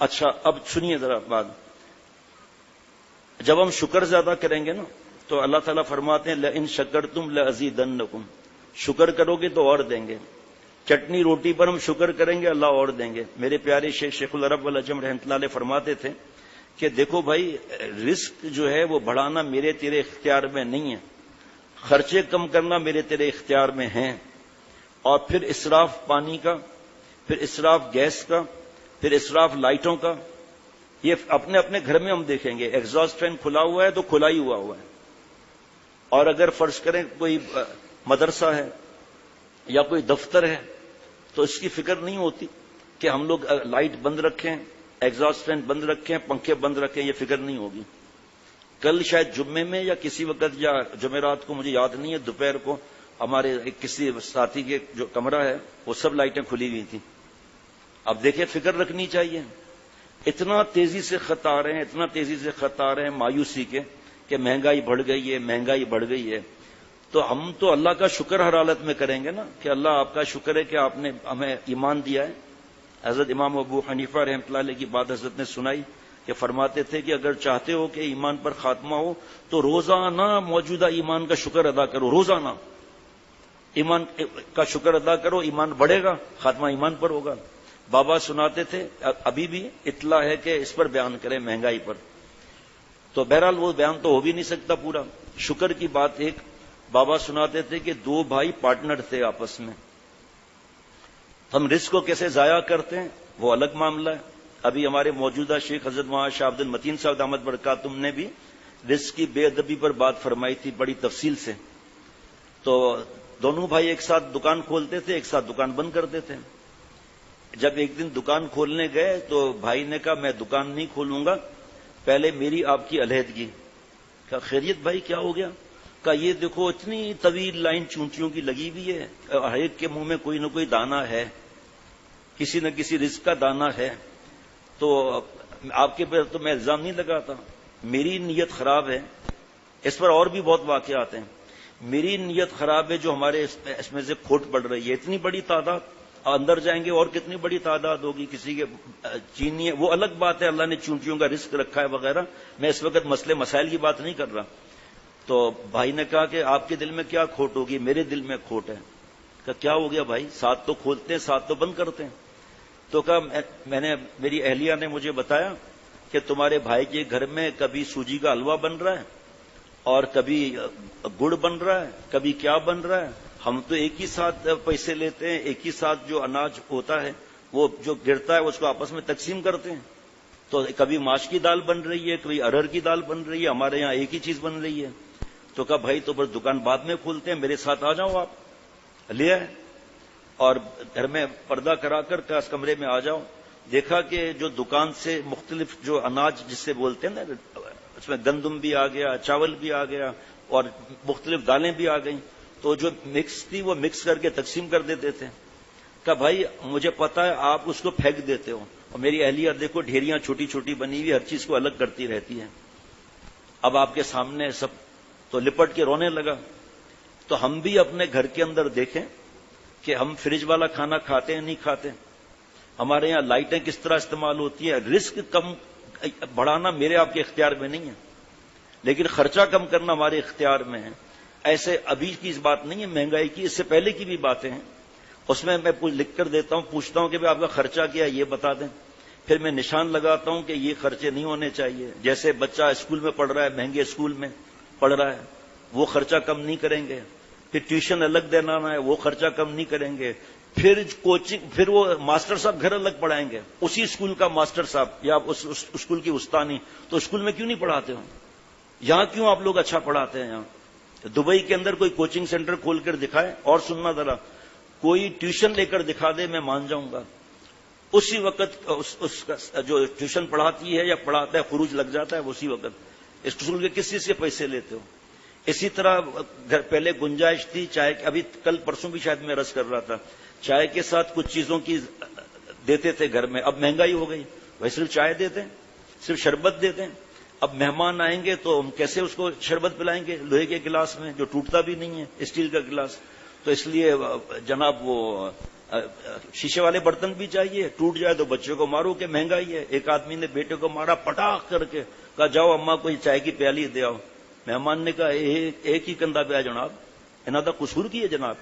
اچھا اب سنیے ذرا بات. جب ہم شکر زیادہ کریں گے نا تو اللہ تعالیٰ فرماتے ہیں لئن شکرتم لازیدنکم، شکر کرو گے تو اور دیں گے. چٹنی روٹی پر ہم شکر کریں گے اللہ اور دیں گے. میرے پیارے شیخ العرب والعجم رحمۃ اللہ علیہ فرماتے تھے کہ دیکھو بھائی رزق جو ہے وہ بڑھانا میرے تیرے اختیار میں نہیں ہے، خرچے کم کرنا میرے تیرے اختیار میں ہیں، اور پھر اسراف پانی کا، پھر اسراف گیس کا، پھر اسراف لائٹوں کا، یہ اپنے اپنے گھر میں ہم دیکھیں گے. ایگزاسٹ فین کھلا ہوا ہے تو کھلا ہی ہوا ہے، اور اگر فرض کریں کوئی مدرسہ ہے یا کوئی دفتر ہے تو اس کی فکر نہیں ہوتی کہ ہم لوگ لائٹ بند رکھیں، ایگزاسٹ فین بند رکھیں، پنکھے بند رکھیں، یہ فکر نہیں ہوگی. کل شاید جمعے میں یا کسی وقت یا جمعرات کو، مجھے یاد نہیں ہے، دوپہر کو ہمارے کسی ساتھی کے جو کمرہ ہے وہ سب لائٹیں کھلی ہوئی تھیں. اب دیکھیں فکر رکھنی چاہیے. اتنا تیزی سے خط آ رہے ہیں، اتنا تیزی سے خط آ رہے ہیں مایوسی کے کہ مہنگائی بڑھ گئی ہے، مہنگائی بڑھ گئی ہے. تو ہم تو اللہ کا شکر ہر حالت میں کریں گے نا کہ اللہ آپ کا شکر ہے کہ آپ نے ہمیں ایمان دیا ہے. حضرت امام ابو حنیفہ رحمۃ اللہ علیہ کی بات حضرت نے سنائی کہ فرماتے تھے کہ اگر چاہتے ہو کہ ایمان پر خاتمہ ہو تو روزانہ موجودہ ایمان کا شکر ادا کرو. روزانہ ایمان کا شکر ادا کرو، ایمان بڑھے گا، خاتمہ ایمان پر ہوگا. بابا سناتے تھے، ابھی بھی اطلاع ہے کہ اس پر بیان کریں مہنگائی پر. تو بہرحال وہ بیان تو ہو بھی نہیں سکتا پورا. شکر کی بات ایک بابا سناتے تھے کہ دو بھائی پارٹنر تھے آپس میں. ہم رزق کو کیسے ضائع کرتے ہیں وہ الگ معاملہ ہے. ابھی ہمارے موجودہ شیخ حضرت مولانا شاہ عبد المتین صاحب دامت برکاتہم نے بھی رزق کی بے ادبی پر بات فرمائی تھی بڑی تفصیل سے. تو دونوں بھائی ایک ساتھ دکان کھولتے تھے، ایک ساتھ دکان بند کرتے تھے. جب ایک دن دکان کھولنے گئے تو بھائی نے کہا میں دکان نہیں کھولوں گا، پہلے میری آپ کی علیحدگی. کہا خیریت بھائی کیا ہو گیا؟ کہا یہ دیکھو اتنی طویل لائن چونٹیوں کی لگی ہوئی ہے، ہر ایک کے منہ میں کوئی نہ کوئی دانہ ہے، کسی نہ کسی رزق کا دانہ ہے. تو آپ کے پر تو میں الزام نہیں لگاتا، میری نیت خراب ہے. اس پر اور بھی بہت واقعات ہیں. میری نیت خراب ہے جو ہمارے اس میں سے کھوٹ پڑ رہی ہے. اتنی بڑی تعداد، اندر جائیں گے اور کتنی بڑی تعداد ہوگی. کسی کے چینی ہے وہ الگ بات ہے، اللہ نے چونٹیوں کا رزق رکھا ہے وغیرہ. میں اس وقت مسئلے مسائل کی بات نہیں کر رہا. تو بھائی نے کہا کہ آپ کے دل میں کیا کھوٹ ہوگی؟ میرے دل میں کھوٹ ہے. کہا کیا ہو گیا بھائی؟ ساتھ تو کھولتے ہیں ساتھ تو بند کرتے ہیں. تو کہا میری اہلیہ نے مجھے بتایا کہ تمہارے بھائی کے گھر میں کبھی سوجی کا حلوہ بن رہا ہے اور کبھی گڑ بن رہا ہے، کبھی کیا بن رہا ہے. ہم تو ایک ہی ساتھ پیسے لیتے ہیں، ایک ہی ساتھ جو اناج ہوتا ہے وہ جو گرتا ہے اس کو آپس میں تقسیم کرتے ہیں. تو کبھی ماش کی دال بن رہی ہے، کبھی ارہر کی دال بن رہی ہے، ہمارے یہاں ایک ہی چیز بن رہی ہے. تو کہا بھائی تو بس دکان بعد میں کھولتے ہیں، میرے ساتھ آ جاؤ. آپ لے آئے اور گھر میں پردہ کرا کر اس کمرے میں آ جاؤ. دیکھا کہ جو دکان سے مختلف جو اناج جس سے بولتے ہیں نا، اس میں گندم بھی آ گیا، چاول بھی آ گیا اور مختلف دالیں بھی آ گئیں. تو جو مکس تھی وہ مکس کر کے تقسیم کر دیتے تھے. کہ بھائی مجھے پتا ہے آپ اس کو پھینک دیتے ہو، اور میری اہلیہ دیکھو ڈھیریاں چھوٹی چھوٹی بنی ہوئی ہر چیز کو الگ کرتی رہتی ہے. اب آپ کے سامنے سب تو لپٹ کے رونے لگا. تو ہم بھی اپنے گھر کے اندر دیکھیں کہ ہم فریج والا کھانا کھاتے ہیں نہیں کھاتے. ہمارے یہاں لائٹیں کس طرح استعمال ہوتی ہیں. رزق کم بڑھانا میرے آپ کے اختیار میں نہیں ہے، لیکن خرچہ کم کرنا ہمارے اختیار میں ہے. ایسے ابھی کی اس بات نہیں ہے مہنگائی کی، اس سے پہلے کی بھی باتیں ہیں. اس میں لکھ کر دیتا ہوں، پوچھتا ہوں کہ آپ کا خرچہ کیا ہے یہ بتا دیں. پھر میں نشان لگاتا ہوں کہ یہ خرچے نہیں ہونے چاہیے. جیسے بچہ اسکول میں پڑھ رہا ہے، مہنگے اسکول میں پڑھ رہا ہے، وہ خرچہ کم نہیں کریں گے. پھر ٹیوشن الگ دینا ہے، وہ خرچہ کم نہیں کریں گے. پھر کوچنگ، پھر وہ ماسٹر صاحب گھر الگ پڑھائیں گے. اسی اسکول کا ماسٹر صاحب یا اس اسکول کی استانی، تو اسکول میں کیوں نہیں پڑھاتے ہو؟ یہاں کیوں آپ لوگ اچھا پڑھاتے ہیں؟ یہاں دبئی کے اندر کوئی کوچنگ سینٹر کھول کر دکھائے. اور سننا ذرا، کوئی ٹیوشن لے کر دکھا دے، میں مان جاؤں گا. اسی وقت اس کا جو ٹیوشن پڑھاتی ہے یا پڑھاتا ہے خروج لگ جاتا ہے اسی وقت. اس اسکول کے کس چیز سے پیسے لیتے ہو؟ اسی طرح گھر پہلے گنجائش تھی چائے، ابھی کل پرسوں بھی شاید میں عرض کر رہا تھا، چائے کے ساتھ کچھ چیزوں کی دیتے تھے گھر میں. اب مہنگائی ہو گئی، وہ صرف چائے دیتے ہیں، صرف شربت دیتے ہیں. اب مہمان آئیں گے تو ہم کیسے اس کو شربت پلائیں گے؟ لوہے کے گلاس میں جو ٹوٹتا بھی نہیں ہے، اسٹیل کا گلاس. تو اس لیے جناب وہ شیشے والے برتن بھی چاہیے، ٹوٹ جائے تو بچوں کو مارو کہ مہنگائی ہے. ایک آدمی نے بیٹے کو مارا پٹاخ کر کے، کہا جاؤ اماں کوئی چائے کی پیالی دے آؤ. مہمان نے کہا ایک ہی کندھا پہ جناب، انہاں دا قصور کی ہے جناب.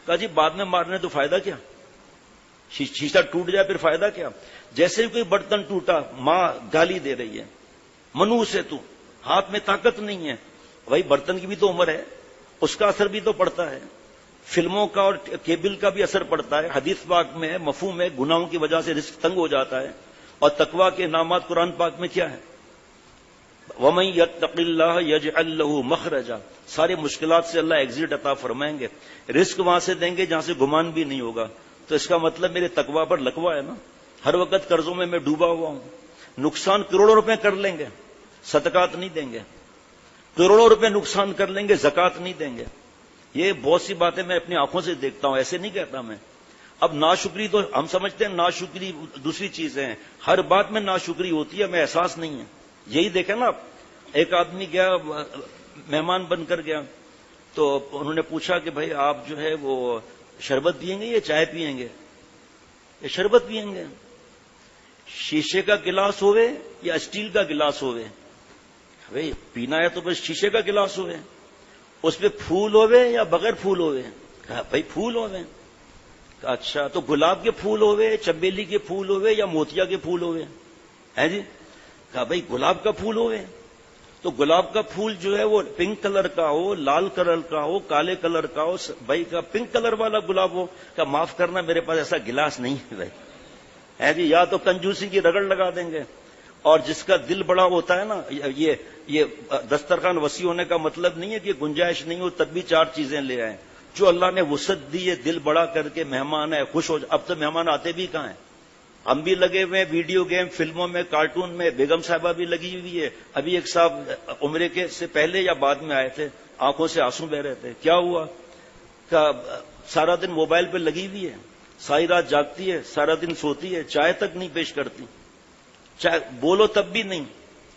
کہا جی بعد میں مارنے تو فائدہ کیا، شیشہ ٹوٹ جائے پھر فائدہ کیا. جیسے ہی کوئی برتن ٹوٹا ماں گالی دے رہی ہے، منو سے تو ہاتھ میں طاقت نہیں ہے. بھائی برتن کی بھی تو عمر ہے، اس کا اثر بھی تو پڑتا ہے. فلموں کا اور کیبل کا بھی اثر پڑتا ہے. حدیث پاک میں مفہوم ہے گناہوں کی وجہ سے رزق تنگ ہو جاتا ہے، اور تقویٰ کے انعامات قرآن پاک میں کیا ہے؟ وَمَن يَتَّقِ اللَّهَ يَجْعَل لَّهُ مَخْرَجًا. سارے مشکلات سے اللہ ایگزٹ عطا فرمائیں گے. رزق وہاں سے دیں گے جہاں سے گمان بھی نہیں ہوگا. تو اس کا مطلب میرے تقویٰ پر لکوا ہے نا. ہر وقت قرضوں میں ڈوبا ہوا ہوں، نقصان کروڑوں روپے کر لیں گے، صدقات نہیں دیں گے. کروڑوں روپے نقصان کر لیں گے، زکات نہیں دیں گے. یہ بہت سی باتیں میں اپنی آنکھوں سے دیکھتا ہوں، ایسے نہیں کہتا میں. اب ناشکری تو ہم سمجھتے ہیں ناشکری دوسری چیزیں ہیں، ہر بات میں ناشکری ہوتی ہے، ہمیں احساس نہیں ہے. یہی دیکھیں نا، ایک آدمی گیا مہمان بن کر گیا، تو انہوں نے پوچھا کہ بھائی آپ جو ہے وہ شربت پئیں گے یا چائے پئیں گے؟ یا شربت پئیں گے. شیشے کا گلاس ہوئے یا اسٹیل کا گلاس ہوئے؟ بھائی پینا ہے تو بس شیشے کا گلاس ہوئے. اس پہ پھول ہوئے یا بغیر پھول ہوئے؟ کہا بھائی پھول ہوئے. کہا اچھا تو گلاب کے پھول ہوئے، چمیلی کے پھول ہوئے یا موتیا کے پھول ہوئے ہیں جی؟ کہا بھائی گلاب کا پھول ہوئے. تو گلاب کا پھول جو ہے وہ پنک کلر کا ہو، لال کلر کا ہو، کالے کلر کا ہو، بھائی کا پنک کلر والا گلاب ہو. کہا معاف کرنا میرے پاس ایسا گلاس نہیں ہے بھائی. ہے جی، یا تو کنجوسی کی رگڑ لگا دیں گے. اور جس کا دل بڑا ہوتا ہے نا، یہ دسترخوان وسیع ہونے کا مطلب نہیں ہے کہ گنجائش نہیں ہو تب بھی چار چیزیں لے آئیں. جو اللہ نے وسعت دی ہے، دل بڑا کر کے مہمان ہے خوش ہو. اب تو مہمان آتے بھی کہاں ہیں، ہم بھی لگے ہوئے ہیں ویڈیو گیم، فلموں میں، کارٹون میں. بیگم صاحبہ بھی لگی ہوئی ہے. ابھی ایک صاحب عمرے کے سے پہلے یا بعد میں آئے تھے، آنکھوں سے آنسو بہ رہے تھے. کیا ہوا؟ کہ سارا دن موبائل پہ لگی ہوئی ہے، ساری رات جاگتی ہے، سارا دن سوتی ہے، چائے تک نہیں پیش کرتی. چاہے بولو تب بھی نہیں،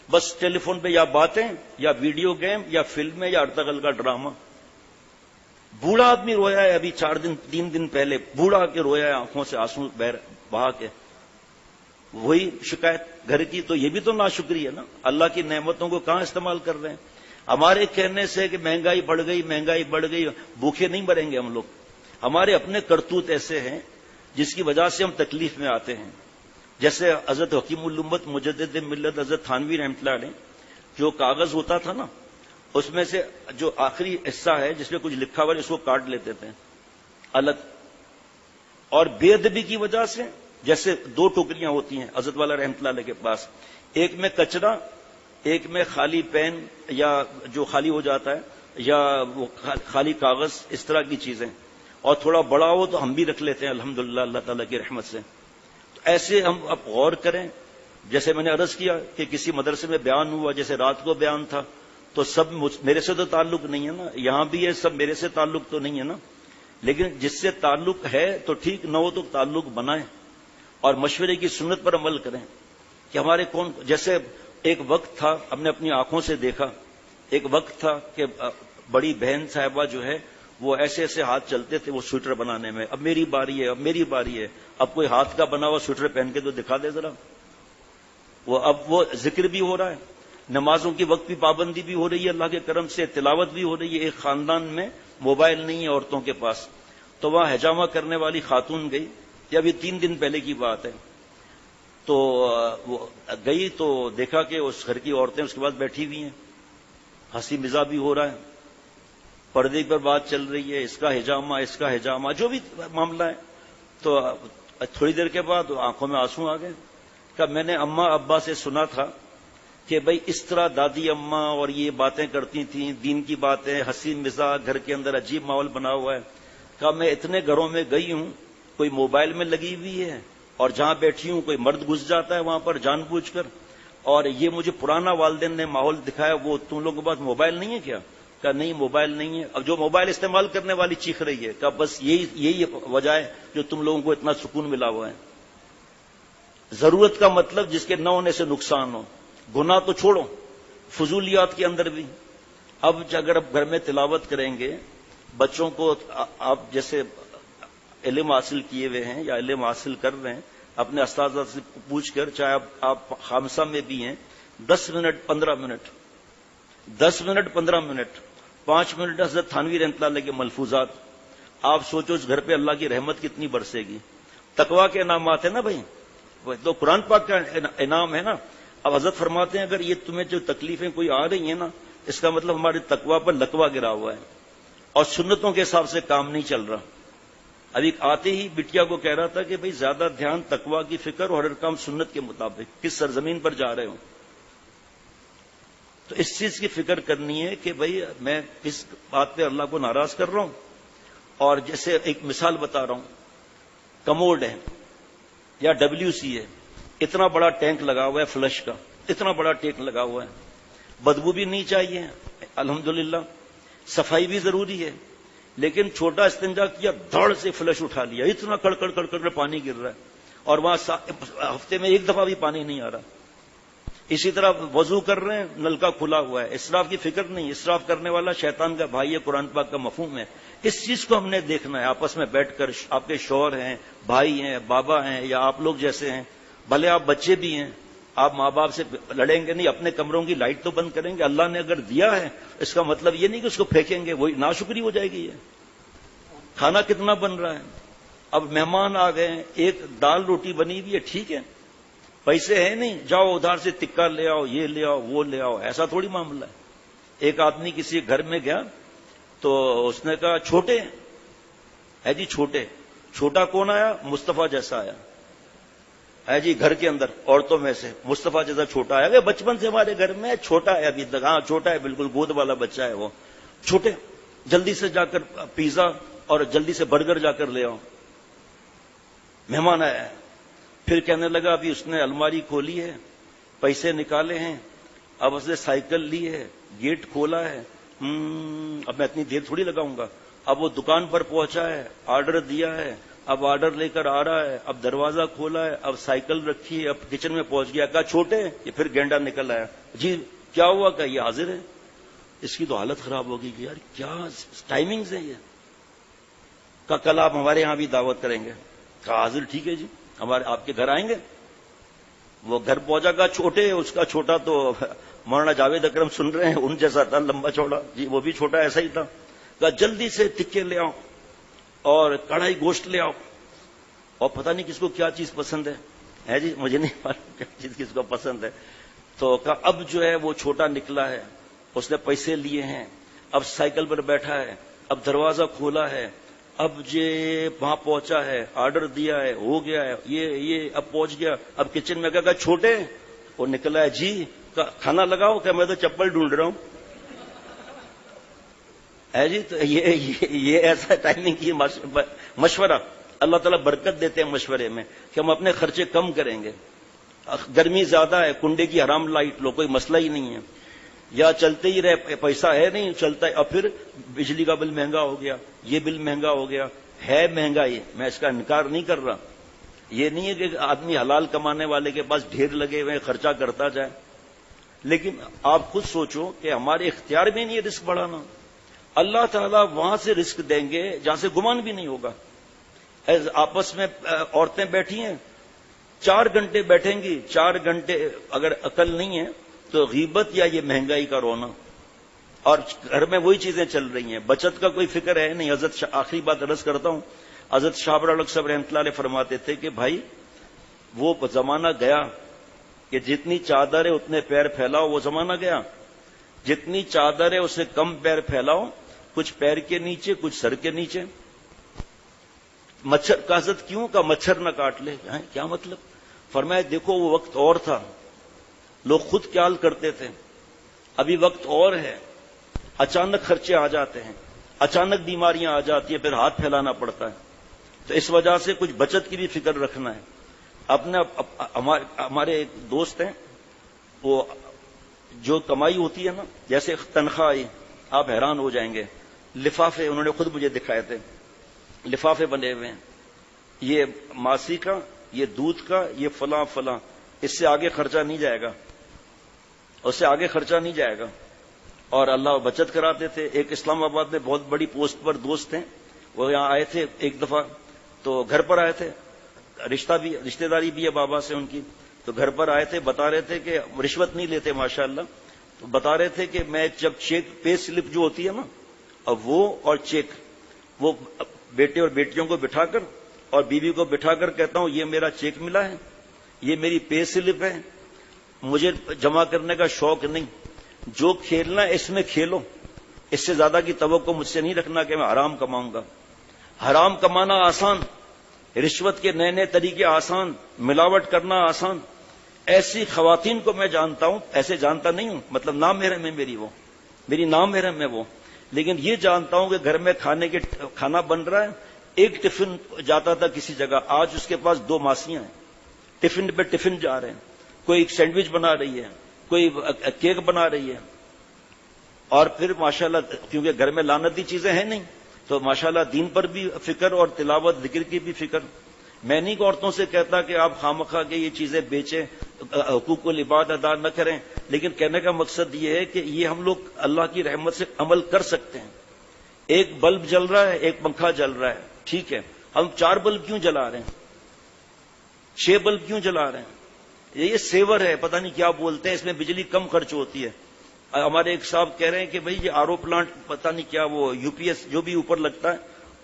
بس ٹیلی فون پہ یا باتیں یا ویڈیو گیم یا فلمیں یا ارطغرل کا ڈرامہ. بوڑھا آدمی رویا ہے ابھی 3 دن پہلے، بوڑھا کے رویا ہے آنکھوں سے آنسو بہا کے. وہی شکایت گھر کی. تو یہ بھی تو ناشکری ہے نا، اللہ کی نعمتوں کو کہاں استعمال کر رہے ہیں. ہمارے کہنے سے کہ مہنگائی بڑھ گئی، مہنگائی بڑھ گئی، بھوکے نہیں مریں گے ہم لوگ. ہمارے اپنے کرتوت ایسے ہیں جس کی وجہ سے ہم تکلیف میں آتے ہیں. جیسے حضرت حکیم الامت مجدد ملت حضرت تھانوی رحمۃ اللہ علیہ، جو کاغذ ہوتا تھا نا، اس میں سے جو آخری حصہ ہے جس میں کچھ لکھا ہوا ہے اس کو کاٹ لیتے تھے الگ. اور بے ادبی کی وجہ سے جیسے 2 ٹوکریاں ہوتی ہیں حضرت والا رحمۃ اللہ علیہ کے پاس، ایک میں کچرا، ایک میں خالی پین یا جو خالی ہو جاتا ہے، یا وہ خالی کاغذ، اس طرح کی چیزیں. اور تھوڑا بڑا ہو تو ہم بھی رکھ لیتے ہیں الحمدللہ اللہ تعالیٰ کی رحمت سے. ایسے ہم اب غور کریں. جیسے میں نے عرض کیا کہ کسی مدرسے میں بیان ہوا، جیسے رات کو بیان تھا، تو سب میرے سے تو تعلق نہیں ہے نا، یہاں بھی یہ سب میرے سے تعلق تو نہیں ہے نا. لیکن جس سے تعلق ہے تو ٹھیک، نہ ہو تو تعلق بنائیں اور مشورے کی سنت پر عمل کریں. کہ ہمارے کون، جیسے ایک وقت تھا، ہم نے اپنی آنکھوں سے دیکھا، ایک وقت تھا کہ بڑی بہن صاحبہ جو ہے وہ ایسے ایسے ہاتھ چلتے تھے وہ سویٹر بنانے میں. اب میری باری ہے، اب میری باری ہے. اب کوئی ہاتھ کا بنا ہوا سویٹر پہن کے تو دکھا دے ذرا. اب وہ ذکر بھی ہو رہا ہے، نمازوں کی وقت بھی پابندی بھی ہو رہی ہے اللہ کے کرم سے، تلاوت بھی ہو رہی ہے. ایک خاندان میں موبائل نہیں ہے عورتوں کے پاس، تو وہاں حجامہ کرنے والی خاتون گئی، یہ ابھی 3 دن پہلے کی بات ہے. تو وہ گئی تو دیکھا کہ اس گھر کی عورتیں اس کے بعد بیٹھی ہوئی ہیں، ہنسی مزاح بھی ہو رہا ہے، پردے پر بات چل رہی ہے، اس کا حجامہ، اس کا حجامہ، جو بھی معاملہ ہے. تو تھوڑی دیر کے بعد آنکھوں میں آنسو آ گئے. کہ میں نے اماں ابا سے سنا تھا کہ بھئی اس طرح دادی اماں اور یہ باتیں کرتی تھیں، دین کی باتیں، ہنسی مزاح، گھر کے اندر عجیب ماحول بنا ہوا ہے. کہ میں اتنے گھروں میں گئی ہوں، کوئی موبائل میں لگی ہوئی ہے، اور جہاں بیٹھی ہوں کوئی مرد گھس جاتا ہے وہاں پر جان بوجھ کر. اور یہ مجھے پرانا والدین نے ماحول دکھایا. وہ تم لوگوں کے پاس موبائل نہیں ہے کیا؟ کہ نہیں موبائل نہیں ہے. اب جو موبائل استعمال کرنے والی چیخ رہی ہے کہ بس یہی وجہ ہے جو تم لوگوں کو اتنا سکون ملا ہوا ہے. ضرورت کا مطلب جس کے نہ ہونے سے نقصان ہو. گناہ تو چھوڑو، فضولیات کے اندر بھی. اب اگر آپ گھر میں تلاوت کریں گے، بچوں کو آپ جیسے علم حاصل کیے ہوئے ہیں یا علم حاصل کر رہے ہیں، اپنے اساتذہ سے پوچھ کر، چاہے آپ خامسہ میں بھی ہیں، 10 minute 15 minute 10 minute 15 minute 5 minute حضرت تھانوی رحمۃ اللہ علیہ کے ملفوظات، آپ سوچو اس گھر پہ اللہ کی رحمت کتنی برسے گی۔ تقویٰ کے انعامات ہیں نا بھائی، وہ تو قرآن پاک کا انعام ہے نا۔ اب حضرت فرماتے ہیں اگر یہ تمہیں جو تکلیفیں کوئی آ رہی ہیں نا، اس کا مطلب ہمارے تقویٰ پر لکوہ گرا ہوا ہے اور سنتوں کے حساب سے کام نہیں چل رہا۔ ابھی آتے ہی بٹیا کو کہہ رہا تھا کہ بھئی زیادہ دھیان تقویٰ کی فکر اور ہر کام سنت کے مطابق، کس سرزمین پر جا رہے ہوں۔ تو اس چیز کی فکر کرنی ہے کہ بھئی میں کس بات پہ اللہ کو ناراض کر رہا ہوں۔ اور جیسے ایک مثال بتا رہا ہوں، کموڈ ہے یا WC ہے، اتنا بڑا ٹینک لگا ہوا ہے فلش کا، اتنا بڑا ٹینک لگا ہوا ہے، بدبو بھی نہیں چاہیے الحمدللہ، صفائی بھی ضروری ہے، لیکن چھوٹا استنجا کیا، دھڑ سے فلش اٹھا لیا، اتنا کڑکڑ کڑکڑ پانی گر رہا ہے اور وہاں ہفتے میں ایک دفعہ بھی پانی نہیں آ رہا۔ اسی طرح وضو کر رہے ہیں، نل کا کھلا ہوا ہے، اسراف کی فکر نہیں، اسراف کرنے والا شیطان کا بھائی ہے، قرآن پاک کا مفہوم ہے۔ اس چیز کو ہم نے دیکھنا ہے، آپس میں بیٹھ کر، آپ کے شوہر ہیں، بھائی ہیں، بابا ہیں یا آپ لوگ جیسے ہیں، بھلے آپ بچے بھی ہیں، آپ ماں باپ سے لڑیں گے نہیں، اپنے کمروں کی لائٹ تو بند کریں گے۔ اللہ نے اگر دیا ہے اس کا مطلب یہ نہیں کہ اس کو پھینکیں گے، وہی ناشکری ہو جائے گی۔ یہ کھانا کتنا بن رہا ہے، اب مہمان آ گئے ہیں، ایک دال روٹی بنی ہوئی ہے، ٹھیک ہے، پیسے ہیں نہیں، جاؤ ادھر سے ٹکا لے آؤ، یہ لے آؤ، وہ لے آؤ، ایسا تھوڑی معاملہ ہے۔ ایک آدمی کسی گھر میں گیا تو اس نے کہا چھوٹے ہے جی، چھوٹا کون آیا؟ مصطفیٰ جیسا آیا ہے جی، گھر کے اندر عورتوں میں سے مصطفیٰ جیسا چھوٹا آیا، بچپن سے ہمارے گھر میں چھوٹا ہے ابھی تک، ہاں چھوٹا ہے، بالکل گود والا بچہ ہے وہ، چھوٹے، جلدی سے جا کر پیزا اور جلدی سے برگر جا کر لے آؤ۔ مہمان آیا ہے، پھر کہنے لگا ابھی اس نے الماری کھولی ہے، پیسے نکالے ہیں، اب اس نے سائیکل لی ہے، گیٹ کھولا ہے، اب میں اتنی دیر تھوڑی لگاؤں گا، اب وہ دکان پر پہنچا ہے، آرڈر دیا ہے، اب آرڈر لے کر آ رہا ہے، اب دروازہ کھولا ہے، اب سائیکل رکھی ہے، اب کچن میں پہنچ گیا، کہا چھوٹے، یہ پھر گینڈا نکل آیا، جی کیا ہوا؟ کہ یہ حاضر ہے۔ اس کی تو حالت خراب ہوگی کہ یار کیا ٹائمنگز ہیں یہ، کہ کل آپ ہمارے ہاں بھی دعوت کریں گے، کہا حاضر، ٹھیک ہے جی، ہمارے آپ کے گھر آئیں گے۔ وہ گھر پہنچا، کہا چھوٹے، اس کا چھوٹا تو مولانا جاوید اکرم سن رہے ہیں ان جیسا تھا، لمبا چوڑا، جی وہ بھی چھوٹا ایسا ہی تھا، کہا جلدی سے ٹکے لے آؤ اور کڑھائی گوشت لے آؤ، اور پتہ نہیں کس کو کیا چیز پسند ہے جی، مجھے نہیں معلوم کیا چیز کس کو پسند ہے۔ تو کہا اب جو ہے وہ چھوٹا نکلا ہے، اس نے پیسے لیے ہیں، اب سائیکل پر بیٹھا ہے، اب دروازہ کھولا ہے، اب یہ وہاں پہنچا ہے، آرڈر دیا ہے، ہو گیا ہے، یہ اب پہنچ گیا، اب کچن میں کہا چھوٹے، وہ نکلا ہے، جی کھانا لگاؤ، کہ میں تو چپل ڈھونڈ رہا ہوں ہے جی۔ تو یہ ایسا ٹائمنگ کی مشورہ، اللہ تعالیٰ برکت دیتے ہیں مشورے میں کہ ہم اپنے خرچے کم کریں گے۔ گرمی زیادہ ہے، کنڈے کی حرام لائٹ لو، کوئی مسئلہ ہی نہیں ہے، یا چلتے ہی رہے، پیسہ ہے نہیں چلتا ہے، اور پھر بجلی کا بل مہنگا ہو گیا، یہ بل مہنگا ہو گیا، ہے مہنگائی، میں اس کا انکار نہیں کر رہا، یہ نہیں ہے کہ آدمی حلال کمانے والے کے پاس ڈھیر لگے ہوئے خرچہ کرتا جائے، لیکن آپ خود سوچو کہ ہمارے اختیار میں نہیں ہے رزق بڑھانا، اللہ تعالیٰ وہاں سے رزق دیں گے جہاں سے گمان بھی نہیں ہوگا۔ آپس میں عورتیں بیٹھی ہیں، 4 گھنٹے بیٹھیں گی، 4 گھنٹے اگر عقل نہیں ہے تو غیبت یا یہ مہنگائی کا رونا، اور گھر میں وہی چیزیں چل رہی ہیں، بچت کا کوئی فکر ہے نہیں۔ حضرت آخری بات عرض کرتا ہوں، حضرت شاہ الحق صاحب رحمۃ اللہ علیہ فرماتے تھے کہ بھائی وہ زمانہ گیا کہ جتنی چادر ہے اتنے پیر پھیلاؤ، وہ زمانہ گیا، جتنی چادر ہے اسے کم پیر پھیلاؤ، کچھ پیر کے نیچے کچھ سر کے نیچے۔ مچھر کا حضرت کیوں کا مچھر نہ کاٹ لے، کیا مطلب؟ فرمایا دیکھو وہ وقت اور تھا، لوگ خود خیال کرتے تھے، ابھی وقت اور ہے، اچانک خرچے آ جاتے ہیں، اچانک بیماریاں آ جاتی ہیں، پھر ہاتھ پھیلانا پڑتا ہے، تو اس وجہ سے کچھ بچت کی بھی فکر رکھنا ہے۔ ہمارے ایک دوست ہیں، وہ جو کمائی ہوتی ہے نا، جیسے تنخواہ، آپ حیران ہو جائیں گے، لفافے انہوں نے خود مجھے دکھائے تھے، لفافے بنے ہوئے ہیں، یہ ماسی کا، یہ دودھ کا، یہ فلاں فلاں، اس سے آگے خرچہ نہیں جائے گا، اس سے آگے خرچہ نہیں جائے گا، اور اللہ بچت کراتے تھے۔ ایک اسلام آباد میں بہت بڑی پوسٹ پر دوست ہیں، وہ یہاں آئے تھے ایک دفعہ، تو گھر پر آئے تھے، رشتہ داری بھی ہے بابا سے ان کی، تو گھر پر آئے تھے، بتا رہے تھے کہ رشوت نہیں لیتے ماشاءاللہ، تو بتا رہے تھے کہ میں جب چیک پے سلپ جو ہوتی ہے نا، اب وہ اور چیک، وہ بیٹے اور بیٹیوں کو بٹھا کر اور بیوی کو بٹھا کر کہتا ہوں یہ میرا چیک ملا ہے، یہ میری پے سلپ ہے، مجھے جمع کرنے کا شوق نہیں، جو کھیلنا ہے اس میں کھیلو، اس سے زیادہ کی توقع مجھ سے نہیں رکھنا کہ میں حرام کماؤں گا۔ حرام کمانا آسان، رشوت کے نئے نئے طریقے آسان، ملاوٹ کرنا آسان۔ ایسی خواتین کو میں جانتا ہوں، ایسے جانتا نہیں ہوں، مطلب نام محرم ہے میری نام محرم ہے وہ، لیکن یہ جانتا ہوں کہ گھر میں کھانا بن رہا ہے، ایک ٹفن جاتا تھا کسی جگہ، آج اس کے پاس 2 ماسیاں ہیں، ٹفن پہ ٹفن جا رہے ہیں، کوئی ایک سینڈوچ بنا رہی ہے، کوئی کیک بنا رہی ہے، اور پھر ماشاءاللہ کیونکہ گھر میں لعنتی چیزیں ہیں نہیں، تو ماشاءاللہ دین پر بھی فکر اور تلاوت ذکر کی بھی فکر۔ میں نہیں عورتوں سے کہتا کہ آپ خامخواہ کے یہ چیزیں بیچیں، حقوق العباد ادا نہ کریں، لیکن کہنے کا مقصد یہ ہے کہ یہ ہم لوگ اللہ کی رحمت سے عمل کر سکتے ہیں۔ ایک بلب جل رہا ہے، ایک پنکھا جل رہا ہے، ٹھیک ہے، ہم 4 بلب کیوں جلا رہے ہیں، 6 بلب کیوں جلا رہے ہیں؟ یہ سیور ہے، پتہ نہیں کیا بولتے ہیں، اس میں بجلی کم خرچ ہوتی ہے۔ ہمارے ایک صاحب کہہ رہے ہیں کہ بھئی یہ آر او پلانٹ پتہ نہیں کیا، وہ یو پی ایس جو بھی اوپر لگتا ہے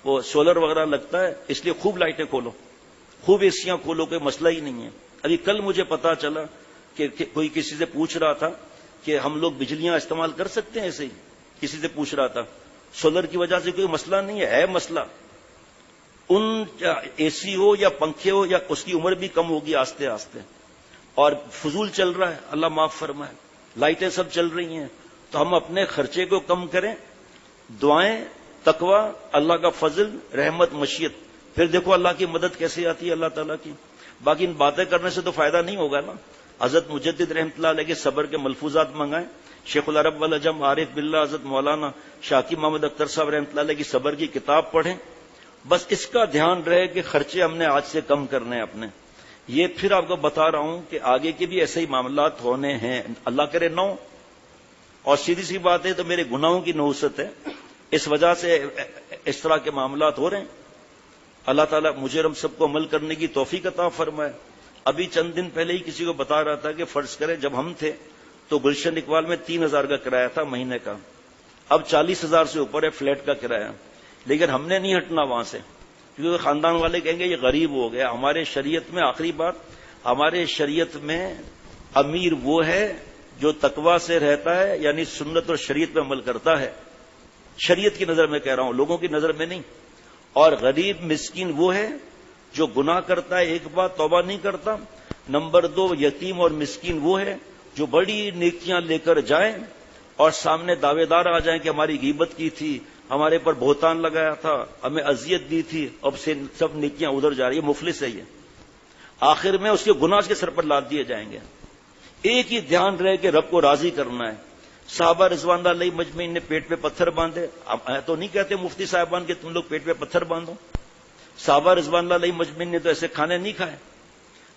وہ سولر وغیرہ لگتا ہے، اس لیے خوب لائٹیں کھولو، خوب ایسیاں کھولو، کوئی مسئلہ ہی نہیں ہے۔ ابھی کل مجھے پتا چلا کہ کوئی کسی سے پوچھ رہا تھا کہ ہم لوگ بجلیاں استعمال کر سکتے ہیں، ایسے ہی کسی سے پوچھ رہا تھا، سولر کی وجہ سے کوئی مسئلہ نہیں ہے مسئلہ، ان اے سی ہو یا پنکھے ہو یا اس کی عمر بھی کم ہوگی آہستہ آہستہ، اور فضول چل رہا ہے، اللہ معاف فرمائے، لائٹیں سب چل رہی ہیں، تو ہم اپنے خرچے کو کم کریں، دعائیں، تقوی، اللہ کا فضل، رحمت، مشیت، پھر دیکھو اللہ کی مدد کیسے آتی ہے اللہ تعالیٰ کی۔ باقی ان باتیں کرنے سے تو فائدہ نہیں ہوگا نا۔ حضرت مجدد رحمۃ اللہ علیہ کے صبر کے ملفوظات منگائیں، شیخ العرب والعجم عارف باللہ حضرت مولانا شاکی محمد اختر صاحب رحمۃ اللہ علیہ کی صبر کی کتاب پڑھیں، بس اس کا دھیان رہے کہ خرچے ہم نے آج سے کم کرنے اپنے۔ یہ پھر آپ کو بتا رہا ہوں کہ آگے کے بھی ایسے ہی معاملات ہونے ہیں، اللہ کرے نہ ہو، اور سیدھی سی بات ہے تو میرے گناہوں کی نحوست ہے، اس وجہ سے اس طرح کے معاملات ہو رہے ہیں۔ اللہ تعالیٰ مجھے ہم سب کو عمل کرنے کی توفیق عطا فرمائے۔ ابھی چند دن پہلے ہی کسی کو بتا رہا تھا کہ فرض کریں جب ہم تھے تو گلشن اقبال میں 3000 کا کرایہ تھا مہینے کا، اب 40,000 سے اوپر ہے فلیٹ کا کرایہ، لیکن ہم نے نہیں ہٹنا وہاں سے، کیونکہ خاندان والے کہیں گے یہ غریب ہو گیا۔ ہمارے شریعت میں، آخری بات، ہمارے شریعت میں امیر وہ ہے جو تقوی سے رہتا ہے، یعنی سنت اور شریعت میں عمل کرتا ہے، شریعت کی نظر میں کہہ رہا ہوں، لوگوں کی نظر میں نہیں۔ اور غریب مسکین وہ ہے جو گناہ کرتا ہے، ایک بات توبہ نہیں کرتا، نمبر 2 یتیم اور مسکین وہ ہے جو بڑی نیکیاں لے کر جائیں اور سامنے دعوے دار آ جائیں کہ ہماری غیبت کی تھی، ہمارے پر بہتان لگایا تھا، ہمیں اذیت دی تھی، اب سے سب نیکیاں ادھر جا رہی ہے، مفلس ہے یہ، آخر میں اس کے گناہ اس کے سر پر لاد دیے جائیں گے۔ ایک ہی دھیان رہے کہ رب کو راضی کرنا ہے۔ صحابہ رضوان اللہ علیہ مجمعین نے پیٹ پہ پتھر باندھے، اب تو نہیں کہتے مفتی صاحبان کہ تم لوگ پیٹ پہ پتھر باندھو، صحابہ رضوان اللہ علیہ مجمعین نے تو ایسے کھانے نہیں کھائے۔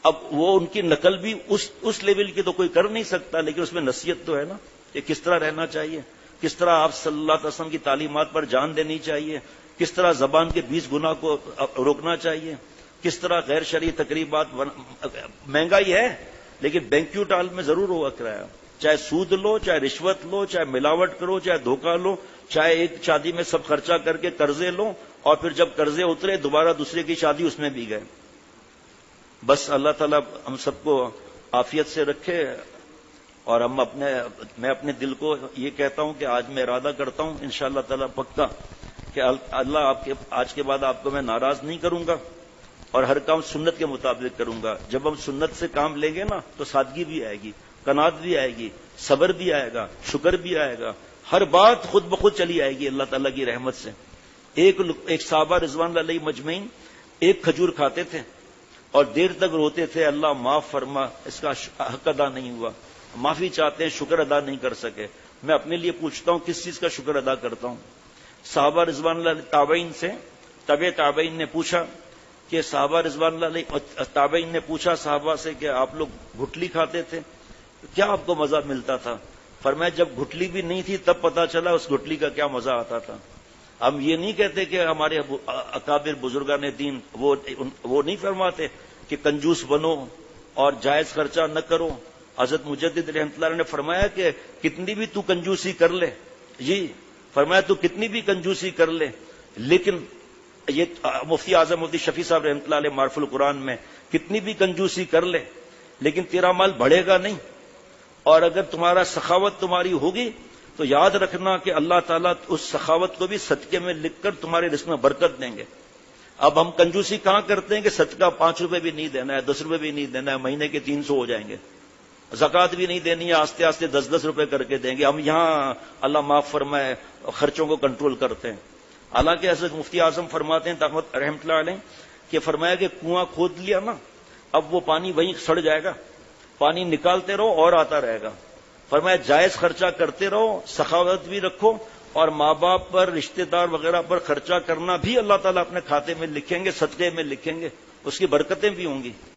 اب وہ ان کی نقل بھی اس لیول کی تو کوئی کر نہیں سکتا، لیکن اس میں نصیحت تو ہے نا کہ کس طرح رہنا چاہیے، کس طرح آپ صلی اللہ علیہ وسلم کی تعلیمات پر جان دینی چاہیے، کس طرح زبان کے 20 گناہ کو روکنا چاہیے، کس طرح غیر شرعی تقریبات۔ مہنگائی ہے لیکن بینکیوٹ ہال میں ضرور ہوگا کرایہ، چاہے سود لو، چاہے رشوت لو، چاہے ملاوٹ کرو، چاہے دھوکہ لو، چاہے ایک شادی میں سب خرچہ کر کے قرضے لو، اور پھر جب قرضے اترے دوبارہ دوسرے کی شادی اس میں بھی گئے۔ بس اللہ تعالیٰ ہم سب کو عافیت سے رکھے، اور میں اپنے دل کو یہ کہتا ہوں کہ آج میں ارادہ کرتا ہوں انشاءاللہ تعالیٰ پکا کہ اللہ آج کے بعد آپ کو میں ناراض نہیں کروں گا، اور ہر کام سنت کے مطابق کروں گا۔ جب ہم سنت سے کام لیں گے نا تو سادگی بھی آئے گی، قناعت بھی آئے گی، صبر بھی آئے گا، شکر بھی آئے گا، ہر بات خود بخود چلی آئے گی اللہ تعالیٰ کی رحمت سے۔ ایک صحابہ رضوان اللہ علیہ مجمعین ایک کھجور کھاتے تھے اور دیر تک روتے تھے، اللہ معاف فرما، اس کا حق ادا نہیں ہوا، معافی چاہتے ہیں، شکر ادا نہیں کر سکے۔ میں اپنے لیے پوچھتا ہوں کس چیز کا شکر ادا کرتا ہوں؟ صحابہ رضوان اللہ تابعین سے تابعین نے پوچھا کہ صحابہ رضوان اللہ علیہ تابعین نے پوچھا صحابہ سے کہ آپ لوگ گھٹلی کھاتے تھے، کیا آپ کو مزہ ملتا تھا؟ فرمایا جب گھٹلی بھی نہیں تھی تب پتا چلا اس گھٹلی کا کیا مزہ آتا تھا۔ ہم یہ نہیں کہتے کہ ہمارے اکابر بزرگان دین وہ نہیں فرماتے کہ کنجوس بنو اور جائز خرچہ نہ کرو. حضرت مجدد رحمۃ اللہ علیہ نے فرمایا کہ کتنی بھی تو کنجوسی کر لے، جی فرمایا تو کتنی بھی کنجوسی کر لے، لیکن یہ مفتی اعظم مفتی شفیع صاحب رحمۃ اللہ علیہ معرف القرآن میں، کتنی بھی کنجوسی کر لے لیکن تیرا مال بڑھے گا نہیں، اور اگر تمہارا سخاوت تمہاری ہوگی تو یاد رکھنا کہ اللہ تعالیٰ اس سخاوت کو بھی صدقے میں لکھ کر تمہارے رزق میں برکت دیں گے. اب ہم کنجوسی کہاں کرتے ہیں کہ صدقہ 5 روپے بھی نہیں دینا ہے، 10 روپے بھی نہیں دینا ہے، مہینے کے 300 ہو جائیں گے، زکوٰۃ بھی نہیں دینی ہے، آستے آستے 10 روپے کر کے دیں گے. ہم یہاں اللہ معاف فرمائے خرچوں کو کنٹرول کرتے ہیں. حالانکہ حضرت مفتی اعظم فرماتے ہیں رحمۃ اللہ علیہ کہ فرمایا کہ کنواں کھود لیا نا، اب وہ پانی وہیں سڑ جائے گا، پانی نکالتے رہو اور آتا رہے گا. فرمایا جائز خرچہ کرتے رہو، سخاوت بھی رکھو، اور ماں باپ پر رشتہ دار وغیرہ پر خرچہ کرنا بھی اللہ تعالیٰ اپنے کھاتے میں لکھیں گے، صدقے میں لکھیں گے، اس کی برکتیں بھی ہوں گی.